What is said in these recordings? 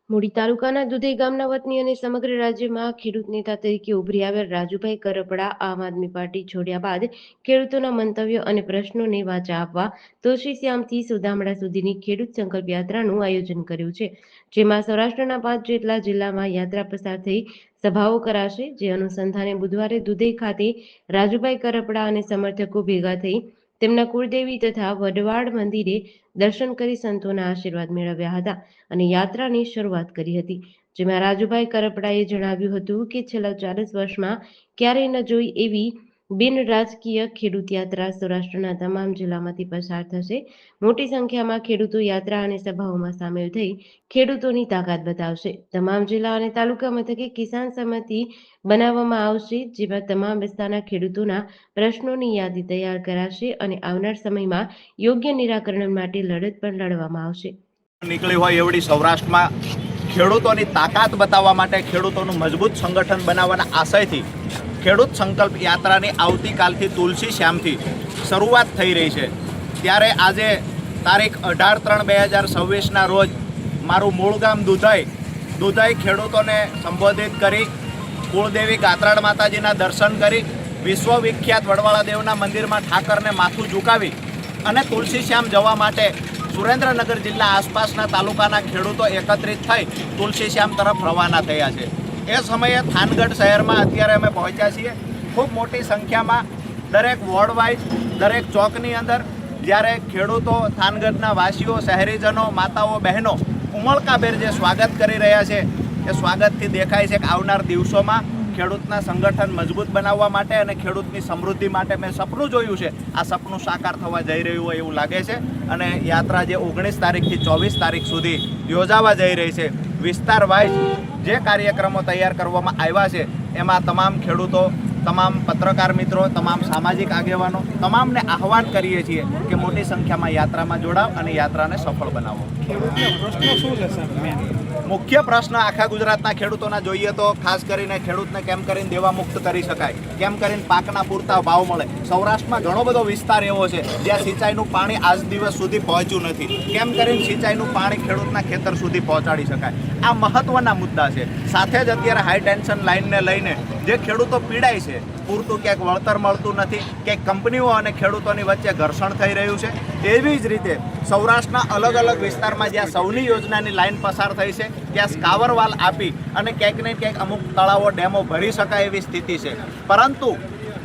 મૂડી તાલુકાના દુધઈ ગામના વતની અને સમગ્ર રાજ્યમાં ખેડૂત નેતા તરીકે ઉભરી આવેલ રાજુભાઈ કરપડા આમ આદમી પાર્ટી છોડ્યા બાદ ખેડૂતોના મંતવ્યો અને પ્રશ્નોને વાચા આપવા તુલસીશ્યામથી સુદામડા સુધીની ખેડૂત સંકલ્પ યાત્રાનું આયોજન કર્યું છે, જેમાં સૌરાષ્ટ્રના 5 જેટલા જિલ્લામાં યાત્રા પસાર થઈ સભાઓ કરાશે। જે અનુસંધાને બુધવારે દુધઈ ખાતે રાજુભાઈ કરપડા અને સમર્થકો ભેગા થઈ તેમના કુળદેવી તથા વડવાડ મંદિરે દર્શન કરી સંતોના આશીર્વાદ મેળવ્યા હતા અને યાત્રાની શરૂઆત કરી હતી। જેમાં રાજુભાઈ કરપડાએ જણાવ્યું હતું કે છેલ્લા 40 વર્ષમાં ક્યારેય ન જોઈ એવી બિન રાજકીય ખેડૂત યાત્રા સૌરાષ્ટ્રના તમામ જિલ્લામાંથી પસાર થશે। મોટી સંખ્યામાં ખેડૂતો યાત્રા અને સભાઓમાં સામેલ થઈ ખેડૂતોની તાકાત બતાવશે। તમામ જિલ્લા અને તાલુકા મથકે કિસાન સમિતિ બનાવવામાં આવશે, જેમાં તમામ વિસ્તારના ખેડૂતોના પ્રશ્નોની યાદી તૈયાર કરાશે અને આવનાર સમયમાં યોગ્ય નિરાકરણ માટે લડત પણ લડવામાં આવશે। નીકળી હોય એવડી સૌરાષ્ટ્રમાં ખેડૂતોની તાકાત બતાવવા માટે ખેડૂતોનું મજબૂત સંગઠન બનાવવાના આશયથી ખેડૂત સંકલ્પ યાત્રાની આવતીકાલથી તુલસીશ્યામથી શરૂઆત થઈ રહી છે। ત્યારે આજે તારીખ 18/3/2026ના રોજ મારું મૂળ ગામ દુધઈ ખેડૂતોને સંબોધિત કરી કુળદેવી ગાત્રાળ માતાજીના દર્શન કરી વિશ્વવિખ્યાત વડવાળા દેવના મંદિરમાં ઠાકરને માથું ઝુકાવી અને તુલસીશ્યામ જવા માટે સુરેન્દ્રનગર જિલ્લા આસપાસના તાલુકાના ખેડૂતો એકત્રિત થઈ તુલસીશ્યામ તરફ રવાના થયા છે। એ સમયે થાનગઢ શહેરમાં અત્યારે અમે પહોંચ્યા છીએ। ખૂબ મોટી સંખ્યામાં દરેક વોર્ડ વાઇઝ દરેક ચોકની અંદર જ્યારે ખેડૂતો, થાનગઢના વાસીઓ, શહેરીજનો, માતાઓ, બહેનો ઉમળકાભેર જે સ્વાગત કરી રહ્યા છે એ સ્વાગતથી દેખાય છે કે આવનાર દિવસોમાં ખેડૂતના સંગઠન મજબૂત બનાવવા માટે અને ખેડૂતની સમૃદ્ધિ માટે મેં સપનું જોયું છે, આ સપનું સાકાર થવા જઈ રહ્યું હોય એવું લાગે છે। અને યાત્રા જે 19 તારીખથી 24 તારીખ સુધી યોજાવા જઈ રહી છે, વિસ્તાર વાઇઝ જે કાર્યક્રમો તૈયાર કરવામાં આવ્યા છે એમાં તમામ ખેડૂતો, તમામ પત્રકાર મિત્રો, તમામ સામાજિક આગેવાનો તમામને આહવાન કરીએ છીએ કે મોટી સંખ્યામાં યાત્રામાં જોડાવ અને યાત્રાને સફળ બનાવો। મુખ્ય પ્રશ્ન આખા ગુજરાતના ખેડૂતોના જોઈએ તો ખાસ કરીને ખેડૂતને કેમ કરીને દેવા મુક્ત કરી શકાય, કેમ કરીને પાકના પૂરતા ભાવ મળે। સૌરાષ્ટ્રમાં ઘણો બધો વિસ્તાર એવો છે જ્યાં સિંચાઈનું પાણી આજ દિવસ સુધી પહોંચ્યું નથી, કેમ કરીને સિંચાઈનું પાણી ખેડૂતના ખેતર સુધી પહોંચાડી શકાય। આ મહત્વના મુદ્દા છે। સાથે જ અત્યારે હાઈ ટેન્શન લાઇનને લઈને જે ખેડૂતો પીડાય છે, પૂરતું ક્યાંક વળતર મળતું નથી, ક્યાંક કંપનીઓ અને ખેડૂતોની વચ્ચે ઘર્ષણ થઈ રહ્યું છે। એવી જ રીતે સૌરાષ્ટ્રના અલગ અલગ વિસ્તારમાં જ્યાં સૌની યોજનાની લાઇન પસાર થઈ છે ત્યાં સ્કાવરવાલ આપી અને ક્યાંક ને ક્યાંક અમુક તળાવો, ડેમો ભરી શકાય એવી સ્થિતિ છે, પરંતુ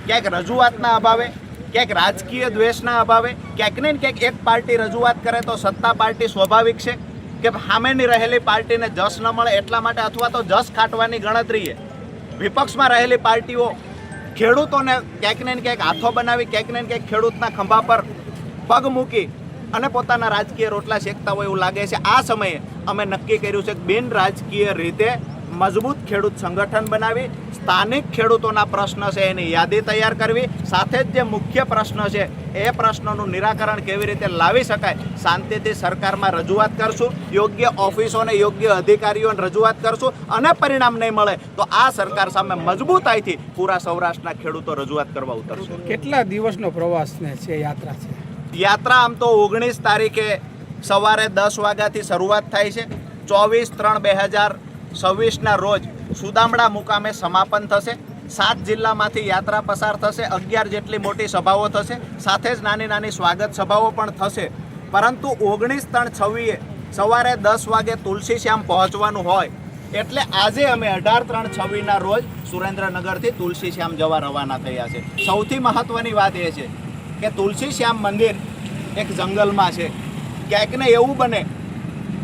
ક્યાંક રજૂઆતના અભાવે, ક્યાંક રાજકીય દ્વેષના અભાવે, ક્યાંક ને ક્યાંક એક પાર્ટી રજૂઆત કરે તો સત્તા પાર્ટી સ્વાભાવિક છે કે સામેની રહેલી પાર્ટીને જસ ન મળે એટલા માટે, અથવા તો જસ ખાટવાની ગણતરીએ વિપક્ષમાં રહેલી પાર્ટીઓ ખેડૂતોને ક્યાંક ને ક્યાંક હાથો બનાવી, ક્યાંક ને ક્યાંક ખેડૂતના ખંભા પર પગ મૂકી અને પોતાના રાજકીય રોટલા શેકતા હોય એવું લાગે છે। આ સમયે અમે નક્કી કર્યું છે કે બિન રાજકીય રીતે મજબૂત ખેડૂત સંગઠન બનાવી સ્થાનિક ખેડૂતોના પ્રશ્ન છે એની યાદી તૈયાર કરવી, સાથે જ જે મુખ્ય પ્રશ્ન છે એ પ્રશ્નોનું નિરાકરણ કેવી રીતે લાવી શકાય શાંતિથી સરકારમાં રજૂઆત કરશું, યોગ્ય ઓફિસોને, યોગ્ય અધિકારીઓને રજૂઆત કરશું અને પરિણામ નહીં મળે તો આ સરકાર સામે મજબૂતાઈથી પૂરા સૌરાષ્ટ્રના ખેડૂતો રજૂઆત કરવા ઉતરશે। કેટલા દિવસનો પ્રવાસ છે યાત્રા છે? યાત્રા આમ તો 19 તારીખે સવારે 10 વાગ્યાથી શરૂઆત થાય છે। 24/3/2026ના રોજ સુદામડા મુકામે સમાપન થશે। 7 જિલ્લામાંથી યાત્રા પસાર થશે, 11 જેટલી મોટી સભાઓ થશે, સાથે જ નાની નાની સ્વાગત સભાઓ પણ થશે। પરંતુ 19/3/26 સવારે 10 વાગે તુલસીશ્યામ પહોંચવાનું હોય એટલે આજે અમે 18/3/26ના રોજ સુરેન્દ્રનગરથી તુલસીશ્યામ જવા રવાના થયા છે। સૌથી મહત્વની વાત એ છે કે તુલસીશ્યામ મંદિર એક જંગલમાં છે। ક્યાંક ને એવું બને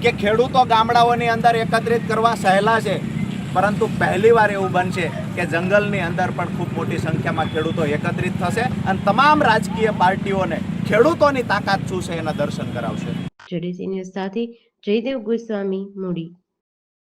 કે ખેડૂતો ગામડાઓની અંદર એકત્રિત કરવા સહેલા છે, પરંતુ પહેલીવાર એવું બનશે કે જંગલની અંદર પણ ખૂબ મોટી સંખ્યામાં ખેડૂતો એકત્રિત થશે અને તમામ રાજકીય પાર્ટીઓને ખેડૂતોની તાકાત શું છે એના દર્શન કરાવશે। જેડીસી ન્યૂઝ સાથે જયદેવ ગોસ્વામી, મૂડી।